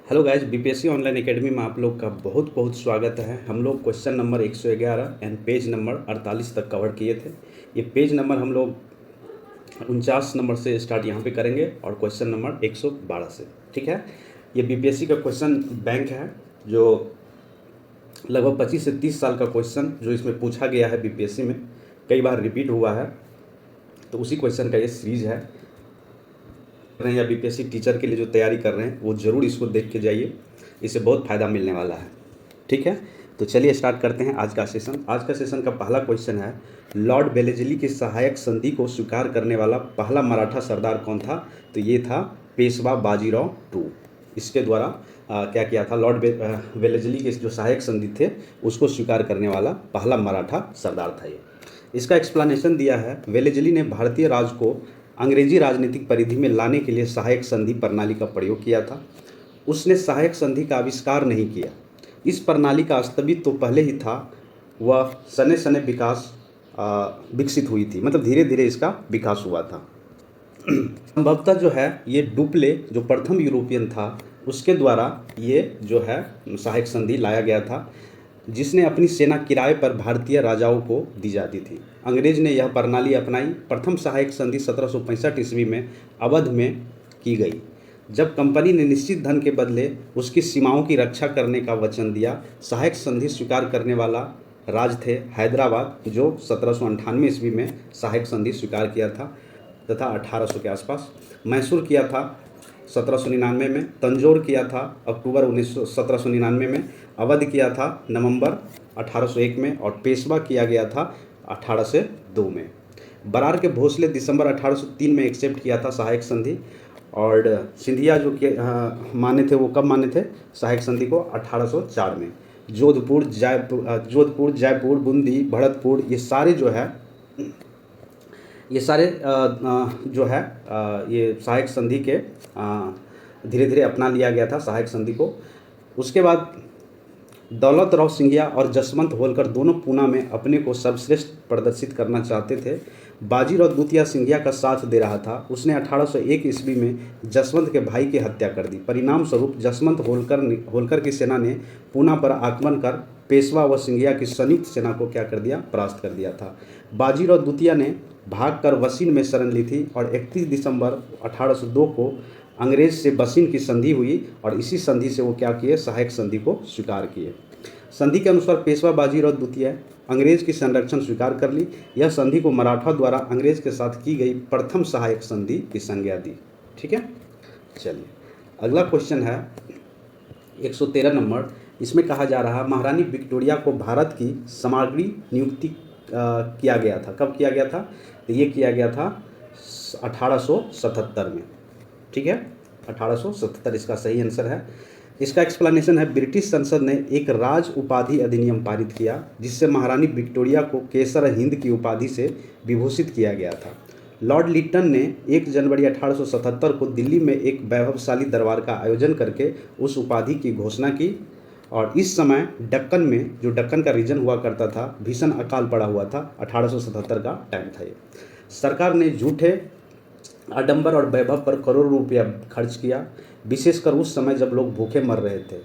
Hello guys, BPSC online academy में आप लोग का बहुत बहुत स्वागत है। हम लोग question number 111 and page number 48 तक कवर किए थे। ये पेज नंबर हम लोग 49 नंबर से स्टार्ट यहाँ पे करेंगे और क्वेश्चन नंबर 112 से। ठीक है, ये बीपीएससी का क्वेश्चन बैंक है जो लगभग 25 से 30 साल का क्वेश्चन जो इसमें पूछा गया है बीपीएससी में, कई बार रिपीट हुआ है। तो उसी क्वेश्चन का ये सीरीज है रहे हैं या बीपीएससी टीचर के लिए जो तैयारी कर रहे हैं वो ज़रूर इसको देख के जाइए, इससे बहुत फ़ायदा मिलने वाला है। ठीक है, तो चलिए स्टार्ट करते हैं आज का सेशन। आज का सेशन का पहला क्वेश्चन है, लॉर्ड वेलेस्ली की सहायक संधि को स्वीकार करने वाला पहला मराठा सरदार कौन था? तो ये था पेशवा बाजीराव टू। इसके द्वारा क्या किया था? लॉर्ड वेलेस्ली के जो सहायक संधि थे उसको स्वीकार करने वाला पहला मराठा सरदार था ये। इसका एक्सप्लेनेशन दिया है, वेलेस्ली ने भारतीय राज को अंग्रेजी राजनीतिक परिधि में लाने के लिए सहायक संधि प्रणाली का प्रयोग किया था। उसने सहायक संधि का आविष्कार नहीं किया। इस प्रणाली का अस्तित्व तो पहले ही था, वह सने सने विकसित हुई थी, मतलब धीरे धीरे इसका विकास हुआ था। संभवतः जो है ये डुप्ले जो प्रथम यूरोपियन था उसके द्वारा ये जो है सहायक संधि लाया गया था, जिसने अपनी सेना किराए पर भारतीय राजाओं को दी जाती थी। अंग्रेज ने यह प्रणाली अपनाई। प्रथम सहायक संधि 1765 ईस्वी में अवध में की गई, जब कंपनी ने निश्चित धन के बदले उसकी सीमाओं की रक्षा करने का वचन दिया। सहायक संधि स्वीकार करने वाला राज थे हैदराबाद, जो 1798 ईस्वी में सहायक संधि स्वीकार किया था तथा 1800 के आसपास। मैसूर किया था 1799 में, तंजौर किया था अक्टूबर 1799 में, अवध किया था नवंबर 1801 में और पेशवा किया गया था 1802 में। बरार के भोसले दिसंबर 1803 में एक्सेप्ट किया था सहायक संधि। और सिंधिया जो माने थे वो कब माने थे सहायक संधि को? 1804 में। जोधपुर, जयपुर, बूंदी, भरतपुर, ये सारे जो है ये सहायक संधि के धीरे धीरे अपना लिया गया था सहायक संधि को। उसके बाद दौलत राव सिंधिया और जसवंत होलकर दोनों पूना में अपने को सर्वश्रेष्ठ प्रदर्शित करना चाहते थे। बाजीराव द्वितीय सिंधिया का साथ दे रहा था। उसने 1801 ईस्वी में जसवंत के भाई की हत्या कर दी। परिणाम स्वरूप जसवंत होलकर की सेना ने पूना पर आक्रमण कर पेशवा व सिंधिया की संयुक्त सेना को क्या कर दिया? परास्त कर दिया था। बाजीराव द्वितीय ने भागकर वसीन में शरण ली थी और 31 दिसंबर 1802 को अंग्रेज से बसीन की संधि हुई और इसी संधि से वो क्या किए? सहायक संधि को स्वीकार किए। संधि के अनुसार पेशवा बाजीराव द्वितीय अंग्रेज की संरक्षण स्वीकार कर ली। यह संधि को मराठा द्वारा अंग्रेज के साथ की गई प्रथम सहायक संधि की संज्ञा दी। ठीक है, चलिए अगला क्वेश्चन है 113 नंबर। इसमें कहा जा रहा है, महारानी विक्टोरिया को भारत की सम्राज्ञी नियुक्ति किया गया था। कब किया गया था? तो ये किया गया था 1877 में। ठीक है, 1877 इसका सही आंसर है। इसका एक्सप्लेनेशन है, ब्रिटिश संसद ने एक राज उपाधि अधिनियम पारित किया जिससे महारानी विक्टोरिया को केसर हिंद की उपाधि से विभूषित किया गया था। लॉर्ड लिटन ने 1 जनवरी 1877 को दिल्ली में एक वैभवशाली दरबार का आयोजन करके उस उपाधि की घोषणा की और इस समय दक्कन में, जो दक्कन का रीजन हुआ करता था, भीषण अकाल पड़ा हुआ था। 1877 का टाइम था ये। सरकार ने झूठे आडंबर और वैभव पर करोड़ों रुपया खर्च किया, विशेषकर उस समय जब लोग भूखे मर रहे थे।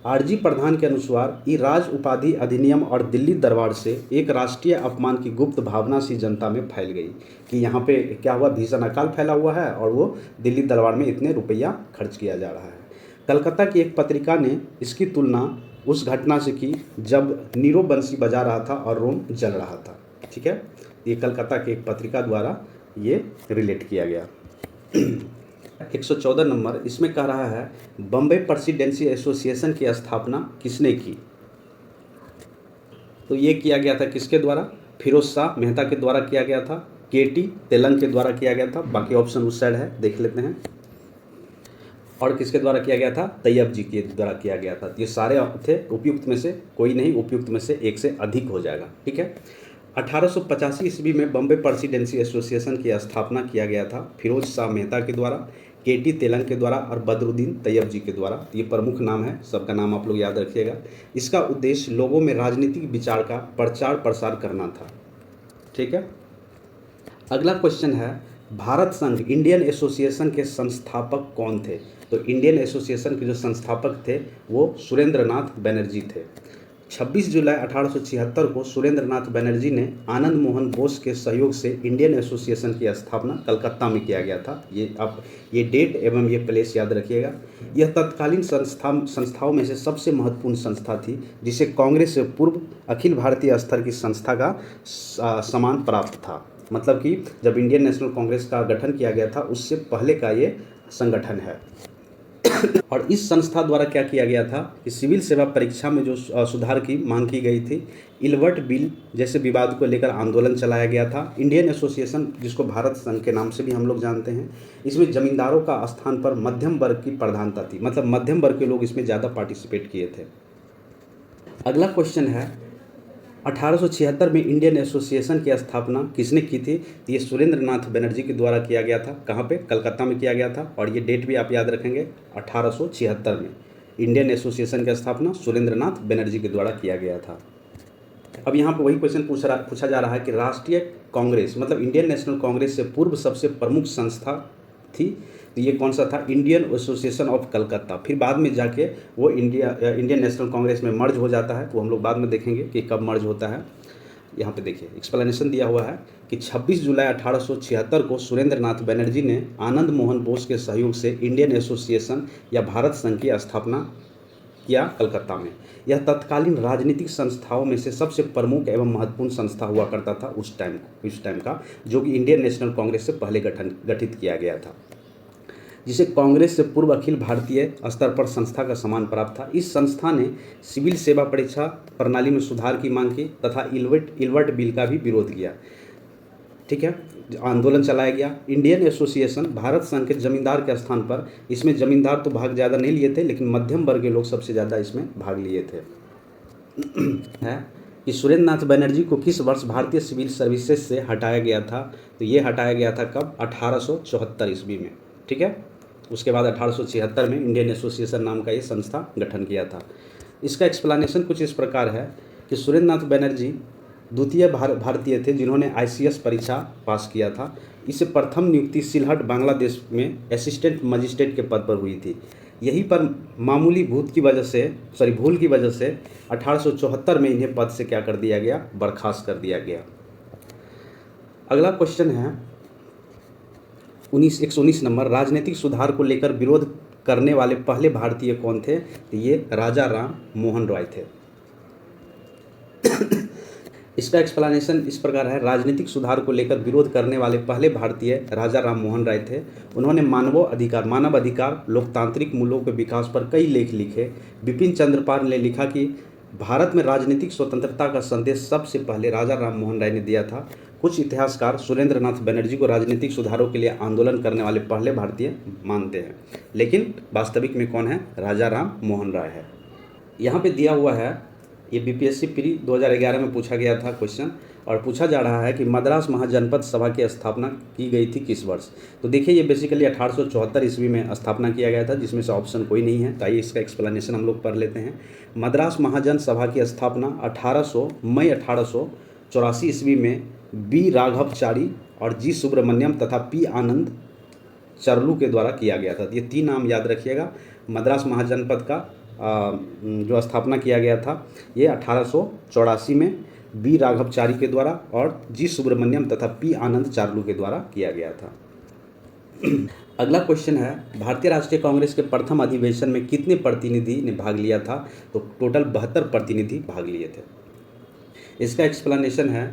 आरजी प्रधान के अनुसार ये राज उपाधि अधिनियम और दिल्ली दरबार से एक राष्ट्रीय अपमान की गुप्त भावना सी जनता में फैल गई कि यहाँ पे क्या हुआ? भीषण अकाल फैला हुआ है और वो दिल्ली दरबार में इतने रुपया खर्च किया जा रहा है। कलकत्ता की एक पत्रिका ने इसकी तुलना उस घटना से की जब नीरो बंसी बजा रहा था और रोम जल रहा था। ठीक है, ये कलकत्ता की एक पत्रिका द्वारा ये रिलेट किया गया। 114 नंबर। इसमें कह रहा है, बम्बई प्रेसिडेंसी एसोसिएशन की स्थापना किसने की? तो ये किया गया था किसके द्वारा? फिरोज शाह मेहता के द्वारा किया गया था, केटी तेलंग के द्वारा किया गया था। बाकी ऑप्शन उस साइड है, देख लेते हैं। और किसके द्वारा किया गया था? तैयब जी के द्वारा किया गया था। ये सारे थे, उपयुक्त में से कोई नहीं, उपयुक्त में से एक से अधिक हो जाएगा। ठीक है, 1885 ईस्वी में बम्बई प्रेसिडेंसी एसोसिएशन की स्थापना किया गया था फिरोज शाह मेहता के द्वारा, केटी तेलंग के द्वारा और बदरुद्दीन तैयब जी के द्वारा। ये प्रमुख नाम है, सबका नाम आप लोग याद रखिएगा। इसका उद्देश्य लोगों में राजनीतिक विचार का प्रचार प्रसार करना था। ठीक है, अगला क्वेश्चन है, भारत संघ इंडियन एसोसिएशन के संस्थापक कौन थे? तो इंडियन एसोसिएशन के जो संस्थापक थे वो सुरेंद्र नाथ बनर्जी थे। 26 जुलाई 1876 को सुरेंद्र नाथ बनर्जी ने आनंद मोहन बोस के सहयोग से इंडियन एसोसिएशन की स्थापना कलकत्ता में किया गया था। ये डेट एवं ये प्लेस याद रखिएगा। यह तत्कालीन संस्थाओं में से सबसे महत्वपूर्ण संस्था थी, जिसे कांग्रेस से पूर्व अखिल भारतीय स्तर की संस्था का सम्मान प्राप्त था। मतलब कि जब इंडियन नेशनल कांग्रेस का गठन किया गया था उससे पहले का ये संगठन है। और इस संस्था द्वारा क्या किया गया था कि सिविल सेवा परीक्षा में जो सुधार की मांग की गई थी, इलवर्ट बिल जैसे विवाद को लेकर आंदोलन चलाया गया था। इंडियन एसोसिएशन, जिसको भारत संघ के नाम से भी हम लोग जानते हैं, इसमें जमींदारों का स्थान पर मध्यम वर्ग की प्रधानता थी। मतलब मध्यम वर्ग के लोग इसमें ज़्यादा पार्टिसिपेट किए थे। अगला क्वेश्चन है 1876 में इंडियन एसोसिएशन की स्थापना किसने की थी? तो ये सुरेंद्र नाथ बनर्जी के द्वारा किया गया था। कहाँ पे? कलकत्ता में किया गया था। और ये डेट भी आप याद रखेंगे, 1876 में इंडियन एसोसिएशन की स्थापना सुरेंद्र नाथ बनर्जी के द्वारा किया गया था। अब यहाँ पे वही क्वेश्चन पूछा जा रहा है कि राष्ट्रीय कांग्रेस मतलब इंडियन नेशनल कांग्रेस से पूर्व सबसे प्रमुख संस्था थी, तो ये कौन सा था? Indian association of Calcutta. फिर बाद में जाके वो इंडियन नेशनल कांग्रेस में मर्ज हो जाता है, तो हम लोग बाद में देखेंगे कि कब मर्ज होता है। यहाँ पे देखिए एक्सप्लेनेशन दिया हुआ है कि 26 जुलाई 1876 को सुरेंद्र नाथ बनर्जी ने आनंद मोहन बोस के सहयोग से इंडियन एसोसिएशन या भारत संघ की स्थापना किया कलकत्ता में। यह तत्कालीन राजनीतिक संस्थाओं में से सबसे प्रमुख एवं महत्वपूर्ण संस्था हुआ करता था उस टाइम का, जो कि इंडियन नेशनल कांग्रेस से पहले गठित किया गया था, जिसे कांग्रेस से पूर्व अखिल भारतीय स्तर पर संस्था का सम्मान प्राप्त था। इस संस्था ने सिविल सेवा परीक्षा प्रणाली में सुधार की मांग की तथा इलवर्ट बिल का भी विरोध किया। ठीक है, आंदोलन चलाया गया। इंडियन एसोसिएशन भारत संघ के जमींदार के स्थान पर, इसमें जमींदार तो भाग ज़्यादा नहीं लिए थे, लेकिन मध्यम वर्ग के लोग सबसे ज़्यादा इसमें भाग लिए थे। है कि सुरेंद्र नाथ बनर्जी को किस वर्ष भारतीय सिविल सर्विसेज से हटाया गया था? तो ये हटाया गया था कब? 1874 ईस्वी में। ठीक है, उसके बाद 1876 में इंडियन एसोसिएशन नाम का ये संस्था गठन किया था। इसका एक्सप्लेनेशन कुछ इस प्रकार है कि सुरेंद्र नाथ बनर्जी द्वितीय भारतीय थे जिन्होंने ICS परीक्षा पास किया था। इससे प्रथम नियुक्ति सिलहट बांग्लादेश में असिस्टेंट मजिस्ट्रेट के पद पर हुई थी। यहीं पर मामूली भूल की वजह से 1874 में इन्हें पद से क्या कर दिया गया? बर्खास्त कर दिया गया। अगला क्वेश्चन है 119 नंबर, राजनीतिक सुधार को लेकर विरोध करने वाले पहले भारतीय कौन थे? तो ये राजा राम मोहन राय थे। इसका एक्सप्लेनेशन इस प्रकार है, राजनीतिक सुधार को लेकर विरोध करने वाले पहले भारतीय राजा राम मोहन राय थे। उन्होंने मानव अधिकार, लोकतांत्रिक मूल्यों के विकास पर कई लेख लिखे। बिपिन चंद्र पाल ने लिखा कि भारत में राजनीतिक स्वतंत्रता का संदेश सबसे पहले राजा राम मोहन राय ने दिया था। कुछ इतिहासकार सुरेंद्र नाथ बनर्जी को राजनीतिक सुधारों के लिए आंदोलन करने वाले पहले भारतीय मानते हैं, लेकिन वास्तविक में कौन है? राजा राम मोहन राय है। यहाँ पे दिया हुआ है, ये BPSC प्री 2011 में पूछा गया था क्वेश्चन, और पूछा जा रहा है कि मद्रास महाजनपद सभा की स्थापना की गई थी किस वर्ष? तो देखिए ये बेसिकली 1874 ईस्वी में स्थापना किया गया था, जिसमें से ऑप्शन कोई नहीं है। तो आइए इसका एक्सप्लेनेशन हम लोग पढ़ लेते हैं। मद्रास महाजन सभा की स्थापना मई 1884 ईस्वी में B राघवचारी और G सुब्रमण्यम तथा P आनंद चरलू के द्वारा किया गया था। ये 3 नाम याद रखिएगा। मद्रास महाजनपद का जो स्थापना किया गया था ये 1884 में B राघवचारी के द्वारा और G सुब्रमण्यम तथा P आनंद चारलू के द्वारा किया गया था। अगला क्वेश्चन है, भारतीय राष्ट्रीय कांग्रेस के प्रथम अधिवेशन में कितने प्रतिनिधि ने भाग लिया था? तो टोटल 72 प्रतिनिधि भाग लिए थे। इसका एक्सप्लेनेशन है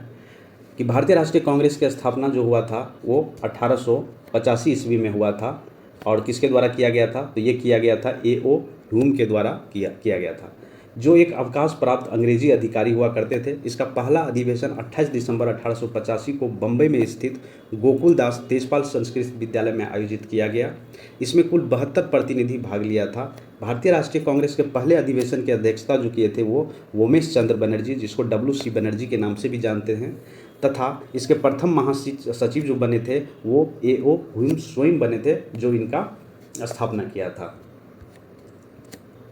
कि भारतीय राष्ट्रीय कांग्रेस की स्थापना जो हुआ था वो 1885 ईस्वी में हुआ था, और किसके द्वारा किया गया था? तो ये किया गया था A.O. ह्यूम के द्वारा किया गया था, जो एक अवकाश प्राप्त अंग्रेजी अधिकारी हुआ करते थे। इसका पहला अधिवेशन 28 दिसंबर 1885 को बम्बई में स्थित गोकुलदास तेजपाल संस्कृत विद्यालय में आयोजित किया गया। इसमें कुल 72 प्रतिनिधि भाग लिया था। भारतीय राष्ट्रीय कांग्रेस के पहले अधिवेशन की अध्यक्षता जो किए थे वो वोमेश चंद्र बनर्जी, जिसको W.C. बनर्जी के नाम से भी जानते हैं, तथा इसके प्रथम महासचिव जो बने थे वो A.O. ह्यूम स्वयं बने थे, जो इनका स्थापना किया था।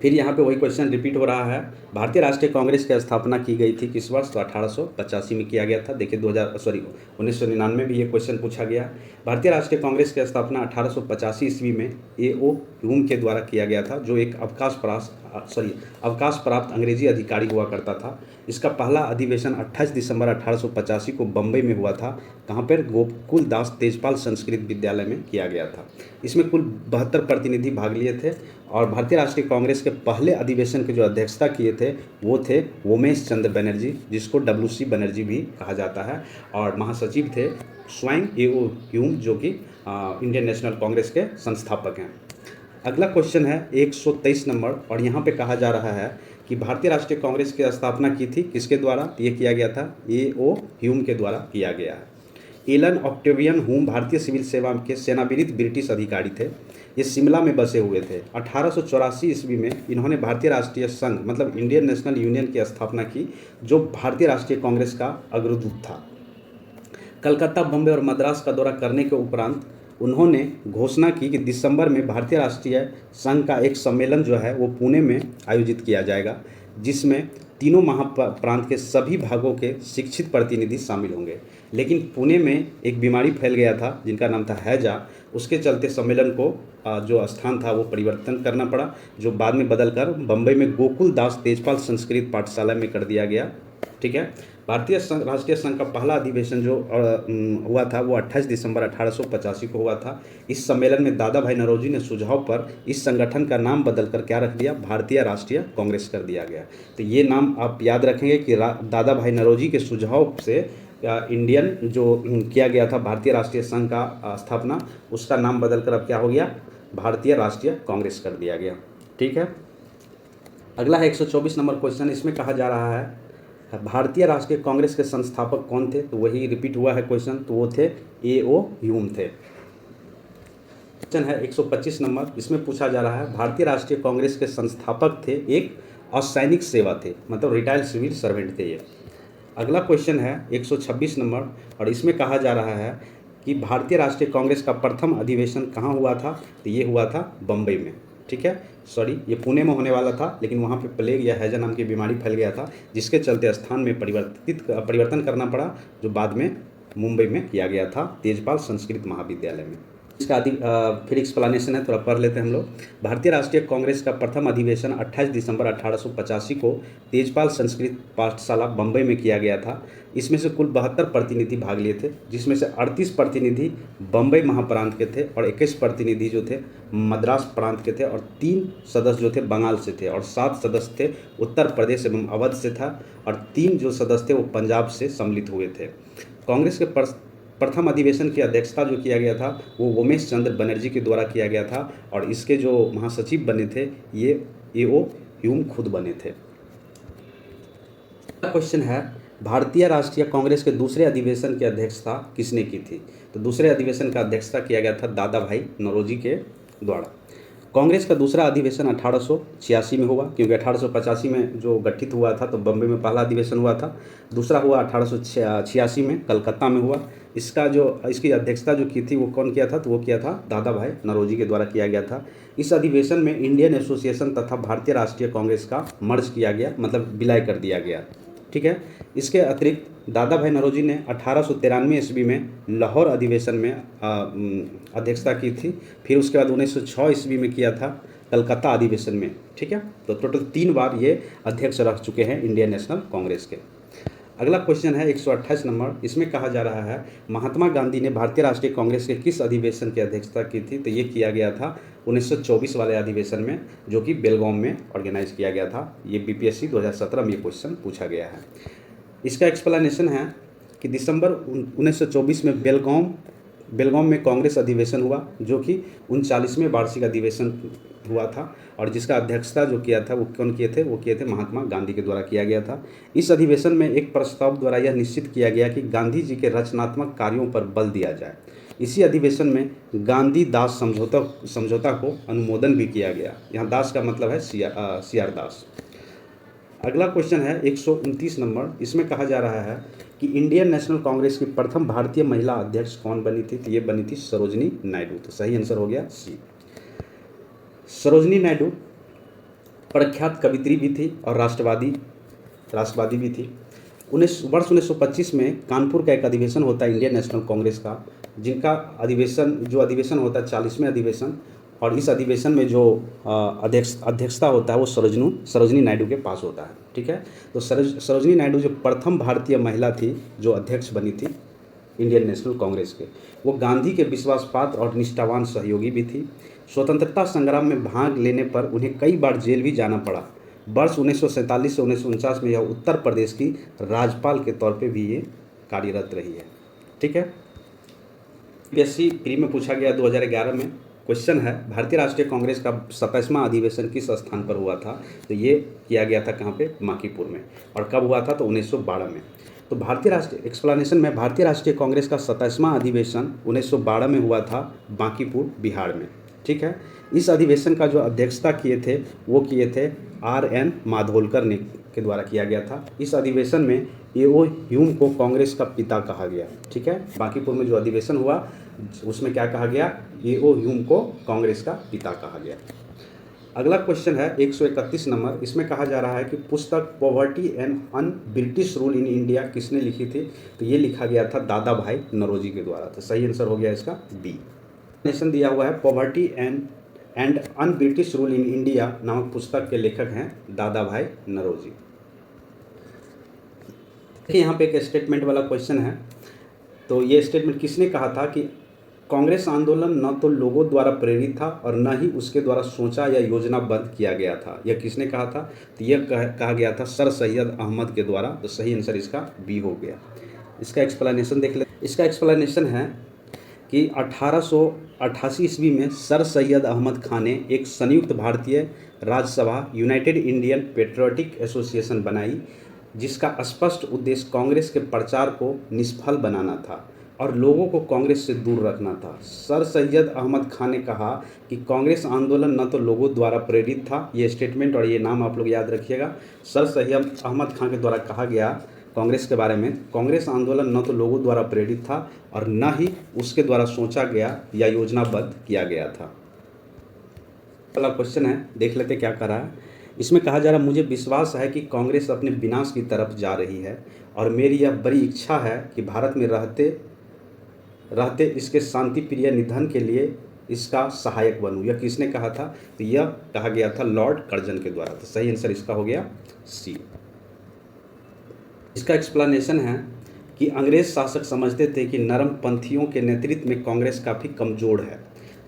फिर यहाँ पे वही क्वेश्चन रिपीट हो रहा है। भारतीय राष्ट्रीय कांग्रेस की स्थापना की गई थी किस वर्ष? तो 1885 में किया गया था। देखिए 1999 भी ये क्वेश्चन पूछा गया। भारतीय राष्ट्रीय कांग्रेस की स्थापना 1885 ईस्वी में A.O. ह्यूम के द्वारा किया गया था, जो एक अवकाश प्राप्त अंग्रेजी अधिकारी हुआ करता था। इसका पहला अधिवेशन 28 दिसंबर 1885 को बम्बई में हुआ था। कहाँ पर? गोकुल दास तेजपाल संस्कृत विद्यालय में किया गया था। इसमें कुल 72 प्रतिनिधि भाग लिए थे और भारतीय राष्ट्रीय कांग्रेस के पहले अधिवेशन की जो अध्यक्षता किए थे वो थे उमेश चंद्र बनर्जी, जिसको WC बनर्जी भी कहा जाता है, और महासचिव थे स्वयं A.O. ह्यूम, जो कि इंडियन नेशनल कांग्रेस के संस्थापक हैं। अगला क्वेश्चन है 123 नंबर, और यहाँ पे कहा जा रहा है कि भारतीय राष्ट्रीय कांग्रेस की स्थापना की थी किसके द्वारा? ये किया गया था A.O. ह्यूम के द्वारा किया गया है। एलन ऑक्टेवियन ह्यूम भारतीय सिविल सेवा के सेवानिवृत्त ब्रिटिश अधिकारी थे। ये शिमला में बसे हुए थे। 1884 ईस्वी में इन्होंने भारतीय राष्ट्रीय संघ मतलब इंडियन नेशनल यूनियन की स्थापना की, जो भारतीय राष्ट्रीय कांग्रेस का अग्रदूत था। कलकत्ता, बम्बई और मद्रास का दौरा करने के उपरांत उन्होंने घोषणा की कि दिसंबर में भारतीय राष्ट्रीय संघ का एक सम्मेलन जो है वो पुणे में आयोजित किया जाएगा, जिसमें तीनों महाप्रांत के सभी भागों के शिक्षित प्रतिनिधि शामिल होंगे। लेकिन पुणे में एक बीमारी फैल गया था जिनका नाम था हैजा। उसके चलते सम्मेलन को जो स्थान था वो परिवर्तन करना पड़ा, जो बाद में बदलकर बम्बई में गोकुल दास तेजपाल संस्कृत पाठशाला में कर दिया गया। ठीक है। भारतीय राष्ट्रीय संघ का पहला अधिवेशन जो हुआ था वो 28 दिसंबर 1885 को हुआ था। इस सम्मेलन में दादा भाई नौरोजी ने सुझाव पर इस संगठन का नाम बदलकर क्या रख दिया? भारतीय राष्ट्रीय कांग्रेस कर दिया गया। तो ये नाम आप याद रखेंगे कि दादा भाई नौरोजी के सुझाव से इंडियन जो किया गया था भारतीय राष्ट्रीय संघ का स्थापना, उसका नाम बदलकर अब क्या हो गया? भारतीय राष्ट्रीय कांग्रेस कर दिया गया। ठीक है। अगला है 124 नंबर क्वेश्चन। इसमें कहा जा रहा है भारतीय राष्ट्रीय कांग्रेस के संस्थापक कौन थे? तो वही रिपीट हुआ है क्वेश्चन, तो वो थे A.O. ह्यूम थे। क्वेश्चन है 125 नंबर। इसमें पूछा जा रहा है भारतीय राष्ट्रीय कांग्रेस के संस्थापक थे एक असैनिक सेवा थे, मतलब रिटायर्ड सिविल सर्वेंट थे ये। अगला क्वेश्चन है 126 नंबर, और इसमें कहा जा रहा है कि भारतीय राष्ट्रीय कांग्रेस का प्रथम अधिवेशन कहाँ हुआ था? तो ये हुआ था बम्बई में। ठीक है, ये पुणे में होने वाला था, लेकिन वहाँ पे प्लेग या हैजा नाम की बीमारी फैल गया था, जिसके चलते स्थान में परिवर्तन करना पड़ा, जो बाद में मुंबई में किया गया था तेजपाल संस्कृत महाविद्यालय में। इसका फिर एक्सप्लेनेशन है, थोड़ा पढ़ लेते हैं हम लोग। भारतीय राष्ट्रीय कांग्रेस का प्रथम अधिवेशन 28 दिसंबर 1885 को तेजपाल संस्कृत पाठशाला बम्बई में किया गया था। इसमें से कुल 72 प्रतिनिधि भाग लिए थे, जिसमें से 38 प्रतिनिधि बम्बई महाप्रांत के थे और 21 प्रतिनिधि जो थे मद्रास प्रांत के थे, और 3 सदस्य जो थे बंगाल से थे, और 7 सदस्य थे उत्तर प्रदेश एवं अवध से था, और 3 जो सदस्य थे वो पंजाब से सम्मिलित हुए थे। कांग्रेस के प्रथम अधिवेशन की अध्यक्षता जो किया गया था वो उमेश चंद्र बनर्जी के द्वारा किया गया था, और इसके जो महासचिव बने थे ये A.O. ह्यूम खुद बने थे। क्वेश्चन है भारतीय राष्ट्रीय कांग्रेस के दूसरे अधिवेशन की अध्यक्षता किसने की थी? तो दूसरे अधिवेशन का अध्यक्षता किया गया था दादा भाई नौरोजी के द्वारा। कांग्रेस का दूसरा अधिवेशन 1886 में हुआ, क्योंकि 1885 में जो गठित हुआ था तो बम्बई में पहला अधिवेशन हुआ था। दूसरा हुआ 1886 में कलकत्ता में हुआ। इसकी अध्यक्षता जो की थी वो कौन किया था? तो वो किया था दादा भाई नौरोजी के द्वारा किया गया था। इस अधिवेशन में इंडियन एसोसिएशन तथा भारतीय राष्ट्रीय कांग्रेस का मर्ज किया गया, मतलब विलय कर दिया गया। ठीक है। इसके अतिरिक्त दादा भाई नौरोजी ने 1893 ईस्वी में लाहौर अधिवेशन में अध्यक्षता की थी। फिर उसके बाद 1906 ईस्वी में किया था कलकत्ता अधिवेशन में। ठीक है, तो टोटल 3 बार ये अध्यक्ष रह चुके हैं इंडियन नेशनल कांग्रेस के। अगला क्वेश्चन है 128 नंबर। इसमें कहा जा रहा है महात्मा गांधी ने भारतीय राष्ट्रीय कांग्रेस के किस अधिवेशन की अध्यक्षता की थी? तो ये किया गया था 1924 वाले अधिवेशन में, जो कि बेलगाम में ऑर्गेनाइज किया गया था। ये BPSC 2017 में ये क्वेश्चन पूछा गया है। इसका एक्सप्लेनेशन है कि दिसंबर 1924 में बेलगाम में कांग्रेस अधिवेशन हुआ, जो कि 39वें वार्षिक अधिवेशन हुआ था, और जिसका अध्यक्षता जो किया था वो कौन किए थे? वो किए थे महात्मा गांधी के द्वारा किया गया था। इस अधिवेशन में एक प्रस्ताव द्वारा यह निश्चित किया गया कि गांधी जी के रचनात्मक कार्यों पर बल दिया जाए। इसी अधिवेशन में गांधी दास समझौता को अनुमोदन भी किया गया। यहाँ दास का मतलब है CR दास। अगला क्वेश्चन है 129 नंबर। इसमें कहा जा रहा है कि इंडियन नेशनल कांग्रेस की प्रथम भारतीय महिला अध्यक्ष कौन बनी थी? तो ये बनी थी सरोजिनी नायडू। तो सही आंसर हो गया C। सरोजिनी नायडू प्रख्यात कवित्री भी थी और राष्ट्रवादी भी थी। वर्ष 1925 में कानपुर का एक अधिवेशन होता है इंडियन नेशनल कांग्रेस का, जिनका अधिवेशन होता है 40वें अधिवेशन, और इस अधिवेशन में जो अध्यक्षता होता है वो सरोजनी नायडू के पास होता है। ठीक है, तो सरोजनी नायडू जो प्रथम भारतीय महिला थी जो अध्यक्ष बनी थी इंडियन नेशनल कांग्रेस के, वो गांधी के विश्वासपात्र और निष्ठावान सहयोगी भी थी। स्वतंत्रता संग्राम में भाग लेने पर उन्हें कई बार जेल भी जाना पड़ा। वर्ष 1947 से 1949 में यह उत्तर प्रदेश की राज्यपाल के तौर पे भी ये कार्यरत रही है। ठीक है, यूपीएससी प्री में पूछा गया 2011 में क्वेश्चन है, भारतीय राष्ट्रीय कांग्रेस का 27वां अधिवेशन किस स्थान पर हुआ था? तो ये किया गया था कहाँ पे? माकीपुर में। और कब हुआ था? तो 1912 में। तो एक्सप्लेनेशन में भारतीय राष्ट्रीय कांग्रेस का 27वां अधिवेशन 1912 में हुआ था बांकीपुर, बिहार में। ठीक है, इस अधिवेशन का जो अध्यक्षता किए थे वो किए थे R.N. माधोलकर ने के द्वारा किया गया था। इस अधिवेशन में A.O. ह्यूम को कांग्रेस का पिता कहा गया। ठीक है, बांकीपुर में जो अधिवेशन हुआ उसमें क्या कहा गया? A.O. ह्यूम को कांग्रेस का पिता कहा गया। अगला क्वेश्चन है 131 नंबर, इसमें कहा जा रहा है कि पुस्तक poverty and un British rule in India किसने लिखी थी? तो ये लिखा गया था दादा भाई नौरोजी के द्वारा। तो सही आंसर हो गया इसका बी। नेशन दिया हुआ है poverty and un British rule in India नामक पुस्तक के लेखक हैं दादा भाई नौरोजी। देखिए यहाँ पे एक स्टेटमेंट वाला क्वेश्चन है। तो ये स्टेटमेंट किसने कहा था कि कांग्रेस आंदोलन न तो लोगों द्वारा प्रेरित था और न ही उसके द्वारा सोचा या योजनाबद्ध किया गया था? यह किसने कहा था? तो यह कहा गया था सर सैयद अहमद के द्वारा। तो सही आंसर इसका बी हो गया। इसका एक्सप्लेनेशन देख ले। इसका एक्सप्लेनेशन है कि 1888 ईस्वी में सर सैयद अहमद खान ने एक संयुक्त भारतीय Rajya Sabha United Indian patriotic association बनाई, जिसका स्पष्ट उद्देश्य कांग्रेस के प्रचार को निष्फल बनाना था और लोगों को कांग्रेस से दूर रखना था। सर सैयद अहमद खान ने कहा कि कांग्रेस आंदोलन न तो लोगों द्वारा प्रेरित था, ये स्टेटमेंट और ये नाम आप लोग याद रखिएगा। सर सैयद अहमद खान के द्वारा कहा गया कांग्रेस के बारे में, कांग्रेस आंदोलन न तो लोगों द्वारा प्रेरित था और न ही उसके द्वारा सोचा गया या योजनाबद्ध किया गया था। अगला क्वेश्चन है, देख लेते क्या कर रहा है। इसमें कहा जा रहा है, मुझे विश्वास है कि कांग्रेस अपने विनाश की तरफ जा रही है और मेरी यह बड़ी इच्छा है कि भारत में रहते इसके शांति प्रिय निधन के लिए इसका सहायक बनूं। यह किसने कहा था? तो यह कहा गया था लॉर्ड कर्जन के द्वारा। तो सही आंसर इसका हो गया सी। इसका एक्सप्लेनेशन है कि अंग्रेज शासक समझते थे कि नरमपंथियों के नेतृत्व में कांग्रेस काफ़ी कमज़ोर है,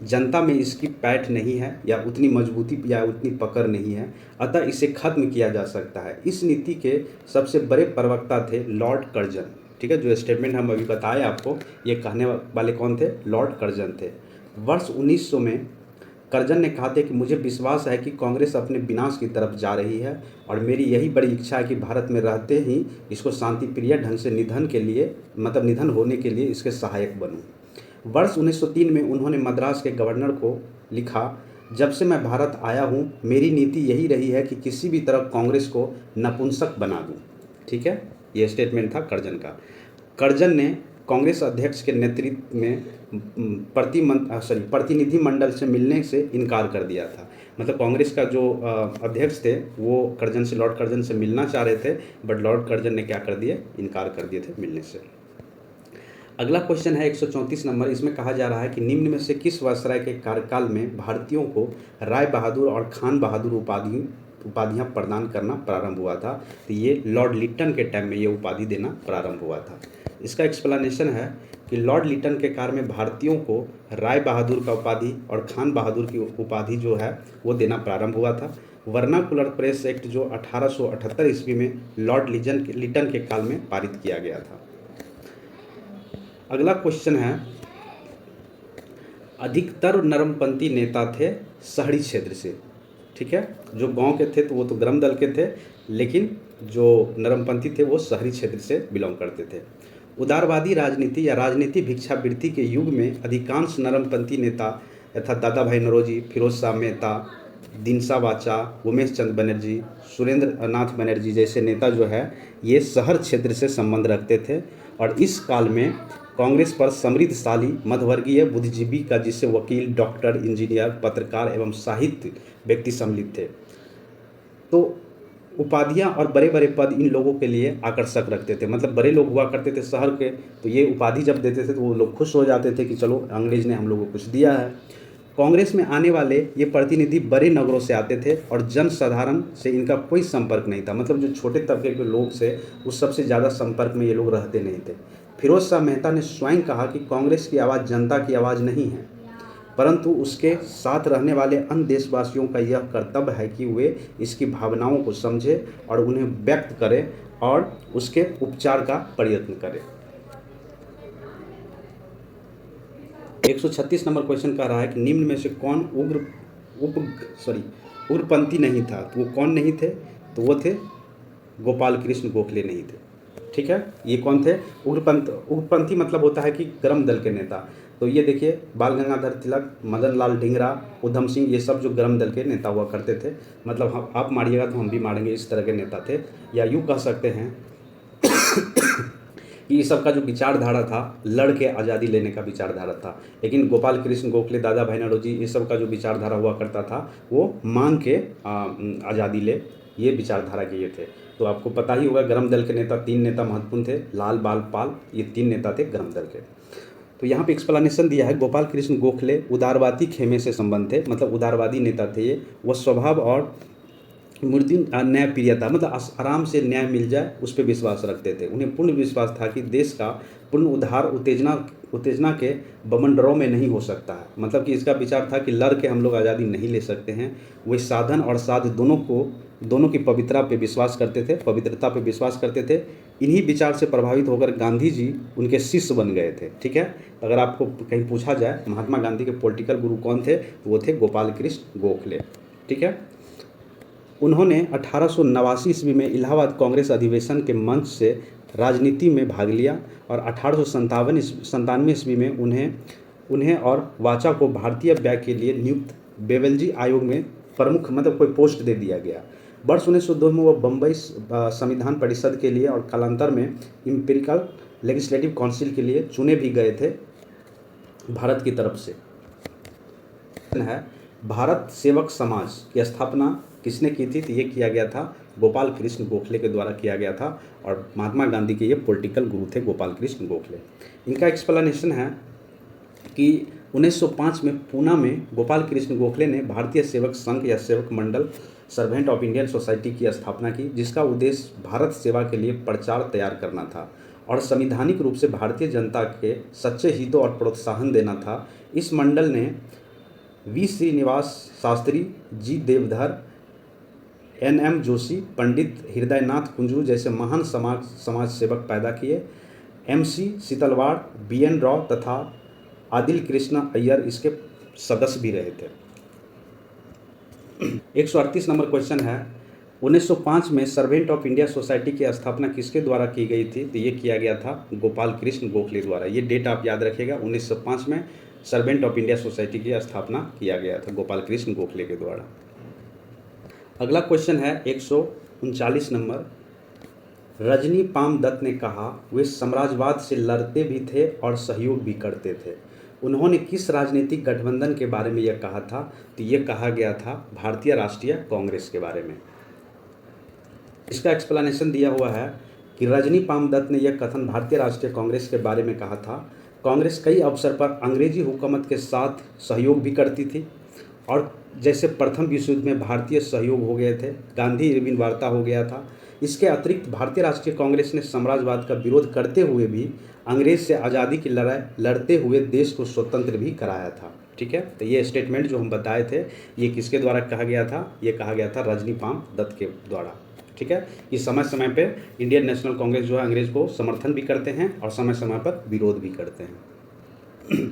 जनता में इसकी पैठ नहीं है या उतनी मजबूती या उतनी पकड़ नहीं है, अतः इसे खत्म किया जा सकता है। इस नीति के सबसे बड़े प्रवक्ता थे लॉर्ड कर्जन। ठीक है, जो स्टेटमेंट हम अभी बताए आपको, ये कहने वाले कौन थे? लॉर्ड कर्जन थे। वर्ष 1900 में कर्जन ने कहा था कि मुझे विश्वास है कि कांग्रेस अपने विनाश की तरफ जा रही है और मेरी यही बड़ी इच्छा है कि भारत में रहते ही इसको शांति प्रिय ढंग से निधन होने के लिए इसके सहायक बनूं। वर्ष 1903 में उन्होंने मद्रास के गवर्नर को लिखा, जब से मैं भारत आया हूँ मेरी नीति यही रही है कि किसी भी तरह कांग्रेस को नपुंसक बना दूँ। ठीक है, ये स्टेटमेंट था कर्जन का। कर्जन ने कांग्रेस अध्यक्ष के नेतृत्व में प्रतिनिधि मंडल से मिलने से इनकार कर दिया था। मतलब कांग्रेस का जो अध्यक्ष थे वो लॉर्ड कर्जन से मिलना चाह रहे थे, बट लॉर्ड कर्जन ने क्या कर दिए? इनकार कर दिए थे मिलने से। अगला क्वेश्चन है 134 नंबर। इसमें कहा जा रहा है कि निम्न में से किस वायसराय के कार्यकाल में भारतीयों को राय बहादुर और खान बहादुर उपाधियाँ प्रदान करना प्रारंभ हुआ था? तो ये लॉर्ड लिटन के टाइम में ये उपाधि देना प्रारंभ हुआ था। इसका एक्सप्लेनेशन है कि लॉर्ड लिटन के काल में भारतीयों को राय बहादुर का उपाधि और खान बहादुर की उपाधि जो है वो देना प्रारंभ हुआ था। वर्नाकुलर प्रेस एक्ट जो 1878 ईस्वी में लॉर्ड लिटन के काल में पारित किया गया था। अगला क्वेश्चन है, अधिकतर नरमपंथी नेता थे शहरी क्षेत्र से। ठीक है, जो गांव के थे तो वो तो ग्राम दल के थे, लेकिन जो नरमपंथी थे वो शहरी क्षेत्र से बिलोंग करते थे। उदारवादी राजनीति या राजनीति भिक्षावृत्ति के युग में अधिकांश नरमपंथी नेता यथा दादा भाई नौरोजी, फिरोज शाह मेहता, दिनसा वाचा, उमेश चंद्र बनर्जी, सुरेंद्र नाथ बनर्जी जैसे नेता जो है ये शहर क्षेत्र से संबंध रखते थे। और इस काल में कांग्रेस पर समृद्धशाली मध्यवर्गीय बुद्धिजीवी का, जिससे वकील, डॉक्टर, इंजीनियर, पत्रकार एवं साहित्य व्यक्ति सम्मिलित थे। तो उपाधियां और बड़े बड़े पद इन लोगों के लिए आकर्षक रखते थे। मतलब बड़े लोग हुआ करते थे शहर के, तो ये उपाधि जब देते थे तो वो लोग खुश हो जाते थे कि चलो अंग्रेज़ ने हम लोगों को कुछ दिया है। कांग्रेस में आने वाले ये प्रतिनिधि बड़े नगरों से आते थे और जन साधारण से इनका कोई संपर्क नहीं था। मतलब जो छोटे तबके के लोग से उस सबसे ज़्यादा संपर्क में ये लोग रहते नहीं थे। फिरोज शाह मेहता ने स्वयं कहा कि कांग्रेस की आवाज़ जनता की आवाज़ नहीं है, परंतु उसके साथ रहने वाले अन्य देशवासियों का यह कर्तव्य है कि वे इसकी भावनाओं को समझें और उन्हें व्यक्त करें और उसके उपचार का प्रयत्न करें। 136 नंबर क्वेश्चन कह रहा है कि निम्न में से कौन उग्रपंथी नहीं था। तो वो कौन नहीं थे? तो वो थे गोपाल कृष्ण गोखले नहीं थे। ठीक है, ये कौन थे? उग्रपंथी मतलब होता है कि गर्म दल के नेता। तो ये देखिए, बाल गंगाधर तिलक, मदन लाल ढींगरा, उधम सिंह, ये सब जो गर्म दल के नेता हुआ करते थे। मतलब हम आप मारिएगा तो हम भी मारेंगे, इस तरह के नेता थे। या यूँ कह सकते हैं कि ये सब का जो विचारधारा था लड़ के आज़ादी लेने का विचारधारा था। लेकिन गोपाल कृष्ण गोखले, दादा भाई नौरोजी, ये सब का जो विचारधारा हुआ करता था वो मांग के आज़ादी ले, ये विचारधारा के ये थे। तो आपको पता ही होगा गर्म दल के नेता, 3 नेता महत्वपूर्ण थे, लाल, बाल, पाल, ये 3 नेता थे गर्म दल के। तो यहाँ पे एक्सप्लेनेशन दिया है, गोपाल कृष्ण गोखले उदारवादी खेमे से संबंध थे। मतलब उदारवादी नेता थे ये। वह स्वभाव और मूर्ति न्यायप्रियता, मतलब आराम से न्याय मिल जाए उस पर विश्वास रखते थे। उन्हें पूर्ण विश्वास था कि देश का पूर्ण उद्धार उत्तेजना के बवंडरों में नहीं हो सकता है। मतलब कि इसका विचार था कि लड़ के हम लोग आज़ादी नहीं ले सकते हैं। वे साधन और साध दोनों की पवित्रता पे विश्वास करते थे। इन्हीं विचार से प्रभावित होकर गांधी जी उनके शिष्य बन गए थे। ठीक है, अगर आपको कहीं पूछा जाए महात्मा गांधी के पॉलिटिकल गुरु कौन थे, तो वो थे गोपाल कृष्ण गोखले। ठीक है, उन्होंने 1889 ईस्वी में इलाहाबाद कांग्रेस अधिवेशन के मंच से राजनीति में भाग लिया और 1897 ईस्वी में उन्हें और वाचा को भारतीय व्यय के लिए नियुक्त बेवेल्जी आयोग में प्रमुख, मतलब कोई पोस्ट दे दिया गया। वर्ष 1902 में वह बम्बई संविधान परिषद के लिए और कालांतर में इम्पीरियल लेजिस्लेटिव काउंसिल के लिए चुने भी गए थे भारत की तरफ से। है भारत सेवक समाज की स्थापना किसने की थी? तो ये किया गया था गोपाल कृष्ण गोखले के द्वारा किया गया था और महात्मा गांधी के ये पॉलिटिकल गुरु थे गोपाल कृष्ण गोखले। इनका एक्सप्लेनेशन है कि 1905 में पूना में गोपाल कृष्ण गोखले ने भारतीय सेवक संघ या सेवक मंडल सर्वेंट ऑफ इंडियन सोसाइटी की स्थापना की, जिसका उद्देश्य भारत सेवा के लिए प्रचार तैयार करना था और संवैधानिक रूप से भारतीय जनता के सच्चे हितों और प्रोत्साहन देना था। इस मंडल ने V Srinivas Shastri, G Deodhar, NM Joshi, Pandit Hridaynath Kunzru जैसे महान समाज सेवक पैदा किए। MC सीतलवाड़, BN राव तथा आदिल कृष्ण अय्यर इसके सदस्य भी रहे थे। 138 नंबर क्वेश्चन है, 1905 में सर्वेंट ऑफ इंडिया सोसाइटी की स्थापना किसके द्वारा की गई थी? तो ये किया गया था गोपाल कृष्ण गोखले द्वारा। ये डेट आप याद रखिएगा, 1905 में सर्वेंट ऑफ इंडिया सोसाइटी की स्थापना किया गया था गोपाल कृष्ण गोखले के द्वारा। अगला क्वेश्चन है 139 नंबर, रजनी पाम दत्त ने कहा वे साम्राज्यवाद से लड़ते भी थे और सहयोग भी करते थे। उन्होंने किस राजनीतिक गठबंधन के बारे में यह कहा था? तो ये कहा गया था भारतीय राष्ट्रीय कांग्रेस के बारे में। इसका एक्सप्लेनेशन दिया हुआ है कि रजनी पाम दत्त ने यह कथन भारतीय राष्ट्रीय कांग्रेस के बारे में कहा था। कांग्रेस कई अवसर पर अंग्रेजी हुकूमत के साथ सहयोग भी करती थी और जैसे प्रथम विश्व युद्ध में भारतीय सहयोग हो गए थे, गांधी इरविन वार्ता हो गया था। इसके अतिरिक्त भारतीय राष्ट्रीय कांग्रेस ने साम्राज्यवाद का विरोध करते हुए भी अंग्रेज से आज़ादी की लड़ाई लड़ते हुए देश को स्वतंत्र भी कराया था। ठीक है, तो ये स्टेटमेंट जो हम बताए थे ये किसके द्वारा कहा गया था? ये कहा गया था रजनी पाम दत्त के द्वारा। ठीक है, ये समय समय पे इंडियन नेशनल कांग्रेस जो है अंग्रेज को समर्थन भी करते हैं और समय समय पर विरोध भी करते हैं।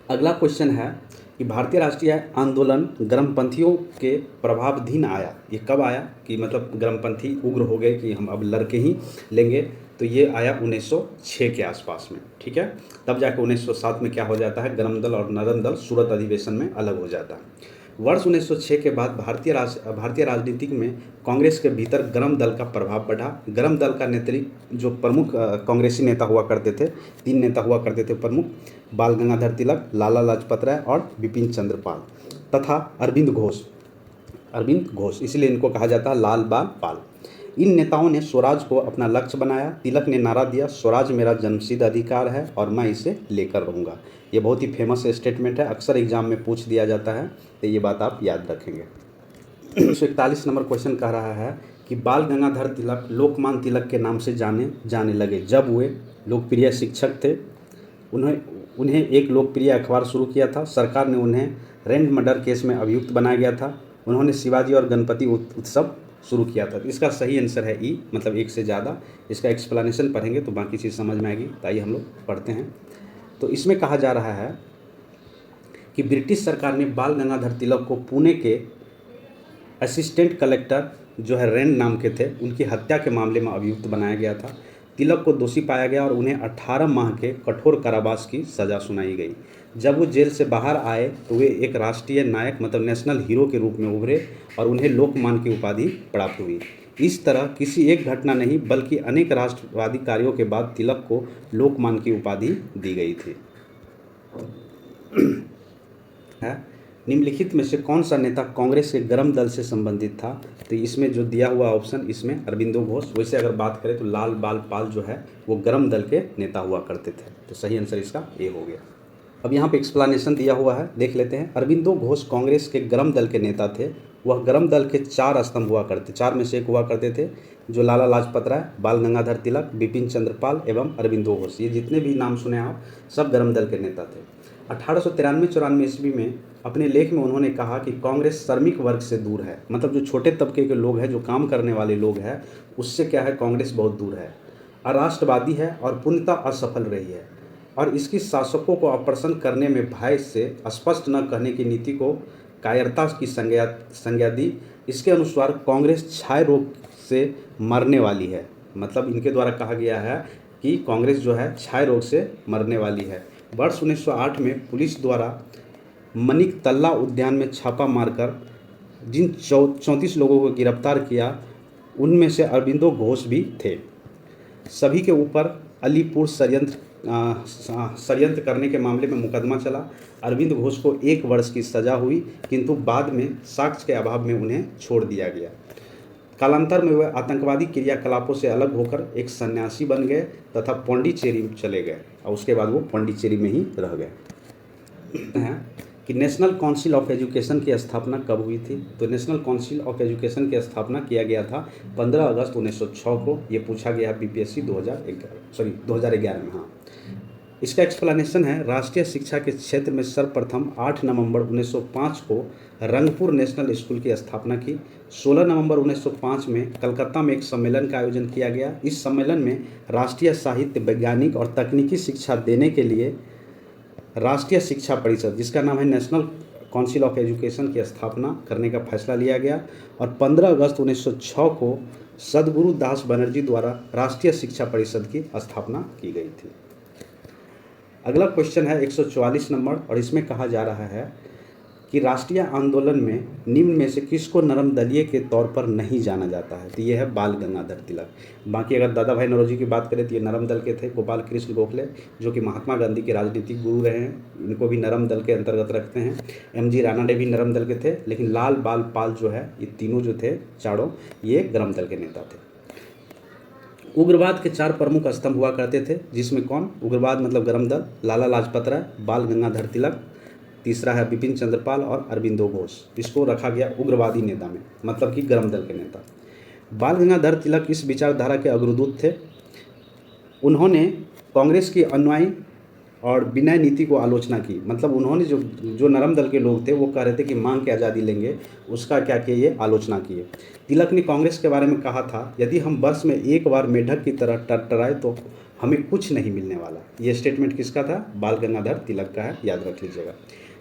अगला क्वेश्चन है कि भारतीय राष्ट्रीय आंदोलन गर्मपंथियों के प्रभावाधीन आया। ये कब आया कि मतलब गर्मपंथी उग्र हो गए कि हम अब लड़के ही लेंगे? तो ये आया 1906 के आसपास में। ठीक है, तब जाकर 1907 में क्या हो जाता है, गर्म दल और नरम दल सूरत अधिवेशन में अलग हो जाता है। वर्ष 1906 के बाद भारतीय राजनीति में कांग्रेस के भीतर गर्म दल का प्रभाव बढ़ा। गर्म दल का नेतृत्व जो प्रमुख कांग्रेसी नेता हुआ करते थे, 3 नेता हुआ करते थे प्रमुख, बाल गंगाधर तिलक, लाला लाजपत राय और बिपिन चंद्र पाल तथा अरविंद घोष। अरविंद घोष, इसीलिए इनको कहा जाता है लाल बाल पाल। इन नेताओं ने स्वराज को अपना लक्ष्य बनाया। तिलक ने नारा दिया, स्वराज मेरा जन्मसिद्ध अधिकार है और मैं इसे लेकर रहूँगा। ये बहुत ही फेमस स्टेटमेंट है, अक्सर एग्जाम में पूछ दिया जाता है, तो ये बात आप याद रखेंगे। 141 नंबर क्वेश्चन कह रहा है कि बाल गंगाधर तिलक लोकमान्य तिलक के नाम से जाने लगे जब वे लोकप्रिय शिक्षक थे। उन्हें एक लोकप्रिय अखबार शुरू किया था। सरकार ने उन्हें रैंड मर्डर केस में अभियुक्त बनाया गया था। उन्होंने शिवाजी और गणपति उत्सव शुरू किया था। इसका सही आंसर है ई, मतलब एक से ज़्यादा। इसका एक्सप्लेनेशन पढ़ेंगे तो बाकी चीज़ समझ में आएगी। तो आइए हम लोग पढ़ते हैं। तो इसमें कहा जा रहा है कि ब्रिटिश सरकार ने बाल गंगाधर तिलक को पुणे के असिस्टेंट कलेक्टर जो है रैंड नाम के थे, उनकी हत्या के मामले में अभियुक्त बनाया गया था। तिलक को दोषी पाया गया और उन्हें 18 माह के कठोर कारावास की सज़ा सुनाई गई। जब वो जेल से बाहर आए तो वे एक राष्ट्रीय नायक मतलब नेशनल हीरो के रूप में उभरे और उन्हें लोकमान्य की उपाधि प्राप्त हुई। इस तरह किसी एक घटना नहीं बल्कि अनेक राष्ट्रवादी कार्यों के बाद तिलक को लोकमान्य की उपाधि दी गई थी। निम्नलिखित में से कौन सा नेता कांग्रेस के गरम दल से संबंधित था? तो इसमें जो दिया हुआ ऑप्शन, इसमें अरविंदो घोष। वैसे अगर बात करें तो लाल बाल पाल जो है वो गरम दल के नेता हुआ करते थे। तो सही आंसर इसका ए हो गया। अब यहाँ पे एक्सप्लेनेशन दिया हुआ है, देख लेते हैं। अरविंदो घोष कांग्रेस के गरम दल के नेता थे। वह गरम दल के 4 स्तंभ हुआ करते, 4 में से एक हुआ करते थे, जो लाला लाजपत राय, बाल गंगाधर तिलक, बिपिन चंद्र पाल एवं अरविंदो घोष। ये जितने भी नाम सुने आप, सब गरम दल के नेता थे। 1893-94 ईस्वी में अपने लेख में उन्होंने कहा कि कांग्रेस श्रमिक वर्ग से दूर है, मतलब जो छोटे तबके के लोग हैं, जो काम करने वाले लोग हैं, उससे क्या है, कांग्रेस बहुत दूर है, अराष्ट्रवादी है और पूर्णतः असफल रही है। और इसकी शासकों को अप्रसन्न करने में भय से स्पष्ट न कहने की नीति को कायरता की संज्ञा दी। इसके अनुसार कांग्रेस क्षय रोग से मरने वाली है, मतलब इनके द्वारा कहा गया है कि कांग्रेस जो है क्षय रोग से मरने वाली है। वर्ष 1908 में पुलिस द्वारा मनिक तल्ला उद्यान में छापा मारकर जिन 34 लोगों को गिरफ्तार किया, उनमें से अरविंदो घोष भी थे। सभी के ऊपर अलीपुर षड्यंत्र करने के मामले में मुकदमा चला। अरविंद घोष को 1 वर्ष की सज़ा हुई, किंतु बाद में साक्ष्य के अभाव में उन्हें छोड़ दिया गया। कालांतर में वे आतंकवादी क्रियाकलापों से अलग होकर एक सन्यासी बन गए तथा पौंडीचेरी चले गए और उसके बाद वो पौंडीचेरी में ही रह गए। कि नेशनल काउंसिल ऑफ एजुकेशन की स्थापना कब हुई थी? तो नेशनल काउंसिल ऑफ एजुकेशन की स्थापना किया गया था 15 अगस्त 1906 को। ये पूछा गया बीपीएससी 2011 में। हाँ, इसका एक्सप्लेनेशन है, राष्ट्रीय शिक्षा के क्षेत्र में सर्वप्रथम 8 नवंबर 1905 को रंगपुर नेशनल स्कूल की स्थापना की। 16 नवंबर 1905 में कलकत्ता में एक सम्मेलन का आयोजन किया गया। इस सम्मेलन में राष्ट्रीय साहित्य, वैज्ञानिक और तकनीकी शिक्षा देने के लिए राष्ट्रीय शिक्षा परिषद, जिसका नाम है नेशनल काउंसिल ऑफ एजुकेशन, की स्थापना करने का फैसला लिया गया और 15 अगस्त 1906 को सदगुरु दास बनर्जी द्वारा राष्ट्रीय शिक्षा परिषद की स्थापना की गई थी। अगला क्वेश्चन है 144 नंबर, और इसमें कहा जा रहा है कि राष्ट्रीय आंदोलन में निम्न में से किसको नरम दलीय के तौर पर नहीं जाना जाता है? तो ये है बाल गंगाधर तिलक। बाकी अगर दादा भाई नौरोजी की बात करें तो ये नरम दल के थे। गोपाल कृष्ण गोखले जो कि महात्मा गांधी के राजनीतिक गुरु रहे हैं, इनको भी नरम दल के अंतर्गत रखते हैं। MG रानाडे भी नरम दल के थे, लेकिन लाल बाल पाल जो है, ये तीनों जो थे चारों, ये गरम दल के नेता थे। उग्रवाद के 4 प्रमुख स्तंभ हुआ करते थे, जिसमें कौन? उग्रवाद मतलब गरम दल, लाला लाजपत राय, बाल गंगाधर तिलक, तीसरा है बिपिन चंद्र पाल और अरविंदो घोष। इसको रखा गया उग्रवादी नेता में, मतलब कि गरम दल के नेता। बाल गंगाधर तिलक इस विचारधारा के अग्रदूत थे। उन्होंने कांग्रेस की अनुयायी और विनय नीति को आलोचना की, मतलब उन्होंने जो नरम दल के लोग थे वो कह रहे थे कि मांग के आज़ादी लेंगे, उसका क्या किए, ये आलोचना किए। तिलक ने कांग्रेस के बारे में कहा था, यदि हम वर्ष में एक बार मेढक की तरह टरटराए तो हमें कुछ नहीं मिलने वाला। ये स्टेटमेंट किसका था? बाल गंगाधर तिलक का है, याद रख लीजिएगा।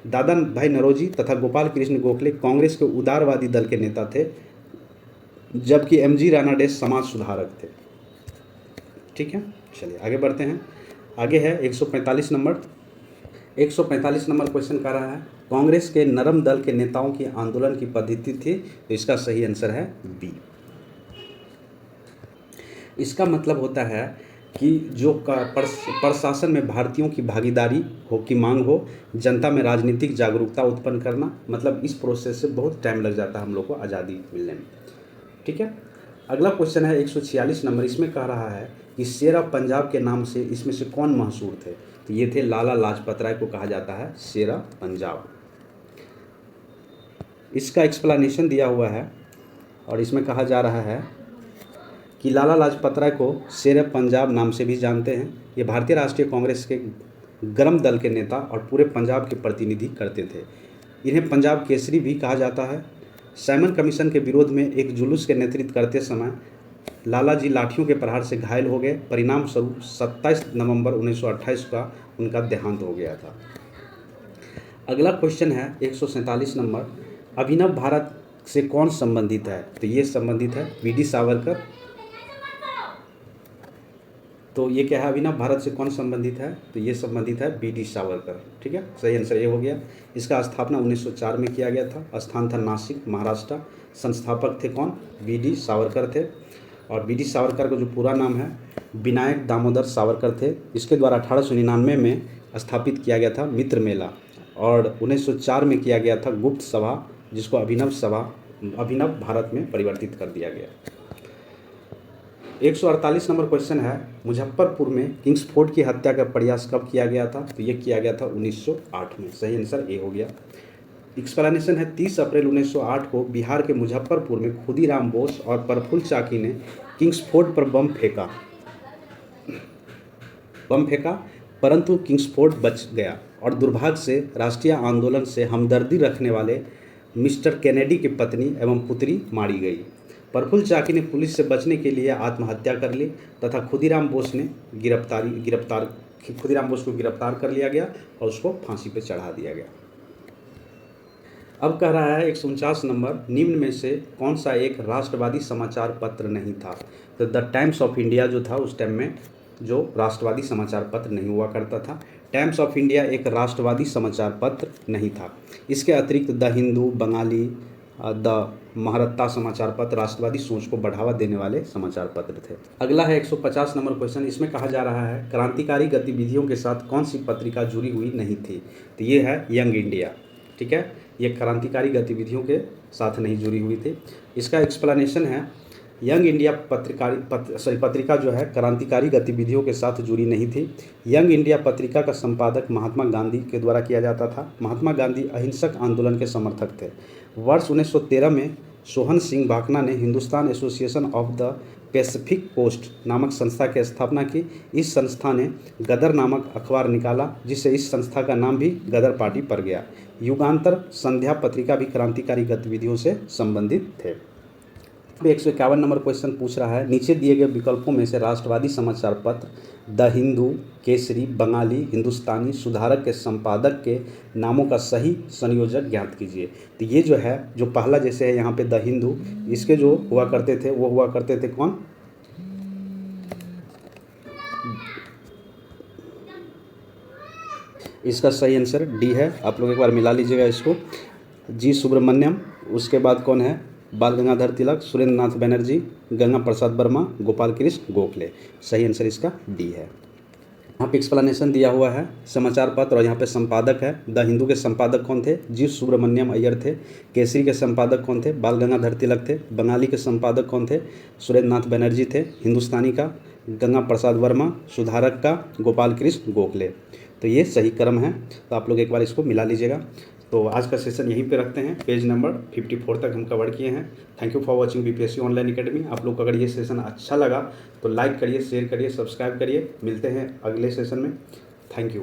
दादा भाई नौरोजी तथा गोपाल कृष्ण गोखले कांग्रेस के उदारवादी दल के नेता थे, जबकि MG रानाडे समाज सुधारक थे। ठीक है, चलिए आगे बढ़ते हैं। आगे है 145 नंबर। 145 नंबर क्वेश्चन कर रहा है, कांग्रेस के नरम दल के नेताओं की आंदोलन की पद्धति थी? तो इसका सही आंसर है बी। इसका मतलब होता है कि जो प्रशासन में भारतीयों की भागीदारी हो की मांग हो, जनता में राजनीतिक जागरूकता उत्पन्न करना, मतलब इस प्रोसेस से बहुत टाइम लग जाता है हम लोग को आज़ादी मिलने में। ठीक है, अगला क्वेश्चन है 146 नंबर। इसमें कह रहा है कि शेर ऑफ पंजाब के नाम से इसमें से कौन मशहूर थे? तो ये थे लाला लाजपत राय, को कहा जाता है शेर ऑफ पंजाब। इसका एक्सप्लेनेशन दिया हुआ है और इसमें कहा जा रहा है कि लाला लाजपत राय को शेर ऑफ पंजाब नाम से भी जानते हैं। ये भारतीय राष्ट्रीय कांग्रेस के गर्म दल के नेता और पूरे पंजाब के प्रतिनिधि करते थे। इन्हें पंजाब केसरी भी कहा जाता है। साइमन कमीशन के विरोध में एक जुलूस के नेतृत्व करते समय लाला जी लाठियों के प्रहार से घायल हो गए। परिणाम स्वरूप 27 नवंबर 1928 का उनका देहांत हो गया था। अगला क्वेश्चन है 147 नंबर। अभिनव भारत से कौन संबंधित है? तो ये संबंधित है वीडी सावरकर। तो ये क्या है, अभिनव भारत से कौन संबंधित है? तो ये संबंधित है वीडी सावरकर। ठीक है, सही आंसर ये हो गया। इसका स्थापना 1904 में किया गया था। स्थान था नासिक, महाराष्ट्र। संस्थापक थे कौन? वीडी सावरकर थे। और वीडी सावरकर का जो पूरा नाम है विनायक दामोदर सावरकर थे। इसके द्वारा 1899 में स्थापित किया गया था मित्र मेला, और 1904 में किया गया था गुप्त सभा, जिसको अभिनव भारत में परिवर्तित कर दिया गया। 148 नंबर क्वेश्चन है, मुजफ्फरपुर में किंग्सफोर्ड की हत्या का प्रयास कब किया गया था? तो ये किया गया था 1908 में। सही आंसर ए हो गया। एक्सप्लेनेशन है 30 अप्रैल 1908 को बिहार के मुजफ्फरपुर में खुदीराम बोस और प्रफुल्ल चाकी ने किंग्सफोर्ड पर बम फेंका, परंतु किंग्सफोर्ड बच गया और दुर्भाग्य से राष्ट्रीय आंदोलन से हमदर्दी रखने वाले मिस्टर केनेडी की पत्नी एवं पुत्री मारी गई। प्रफुल्ल चाकी ने पुलिस से बचने के लिए आत्महत्या कर ली तथा खुदीराम बोस को गिरफ्तार कर लिया गया और उसको फांसी पर चढ़ा दिया गया। अब कह रहा है 149 नंबर, निम्न में से कौन सा एक राष्ट्रवादी समाचार पत्र नहीं था? तो द टाइम्स ऑफ इंडिया जो था उस टाइम में जो राष्ट्रवादी समाचार पत्र नहीं हुआ करता था। टाइम्स ऑफ इंडिया एक राष्ट्रवादी समाचार पत्र नहीं था। इसके अतिरिक्त द हिंदू, बंगाली, द महारत्ता समाचार पत्र राष्ट्रवादी सोच को बढ़ावा देने वाले समाचार पत्र थे। अगला है 150 नंबर क्वेश्चन। इसमें कहा जा रहा है क्रांतिकारी गतिविधियों के साथ कौन सी पत्रिका जुड़ी हुई नहीं थी? तो ये है यंग इंडिया। ठीक है, ये क्रांतिकारी गतिविधियों के साथ नहीं जुड़ी हुई थी। इसका एक्सप्लेनेशन है यंग इंडिया पत्रिका जो है क्रांतिकारी गतिविधियों के साथ जुड़ी नहीं थी। यंग इंडिया पत्रिका का संपादक महात्मा गांधी के द्वारा किया जाता था। महात्मा गांधी अहिंसक आंदोलन के समर्थक थे। वर्ष 1913 में सोहन सिंह भाकना ने Hindustan association of the Pacific coast नामक संस्था की स्थापना की। इस संस्था ने गदर नामक अखबार निकाला, जिससे इस संस्था का नाम भी गदर पार्टी पड़ गया। युगांतर संध्या पत्रिका भी क्रांतिकारी गतिविधियों से संबंधित थे। 151 नंबर क्वेश्चन पूछ रहा है, नीचे दिए गए विकल्पों में से राष्ट्रवादी समाचार पत्र द हिंदू, केसरी, बंगाली, हिंदुस्तानी, सुधारक के संपादक के नामों का सही संयोजक ज्ञात कीजिए। तो ये जो है, जो पहला जैसे है यहाँ पे द हिंदू, इसके जो हुआ करते थे वो हुआ करते थे कौन? इसका सही आंसर डी है। आप लोग एक बार मिला लीजिएगा इसको। जी सुब्रमण्यम, उसके बाद कौन है? बाल गंगाधर तिलक, सुरेंद्र नाथ बनर्जी, गंगा प्रसाद वर्मा, गोपाल कृष्ण गोखले। सही आंसर इसका डी है। यहाँ पे एक्सप्लेनेशन दिया हुआ है समाचार पत्र, और यहाँ पे संपादक है। द हिंदू के संपादक कौन थे? जी सुब्रमण्यम अय्यर थे। केसरी के संपादक कौन थे? बाल गंगाधर तिलक थे। बंगाली के संपादक कौन थे? सुरेंद्र नाथ बनर्जी थे। हिंदुस्तानी का गंगा प्रसाद वर्मा, सुधारक का गोपाल कृष्ण गोखले। तो ये सही क्रम है। तो आप लोग एक बार इसको मिला लीजिएगा। तो आज का सेशन यहीं पे रखते हैं। पेज नंबर 54 तक हम कवर किए हैं। Thank you for watching BPSC online academy. आप लोग को अगर ये सेशन अच्छा लगा तो लाइक करिए, शेयर करिए, सब्सक्राइब करिए। मिलते हैं अगले सेशन में। Thank you.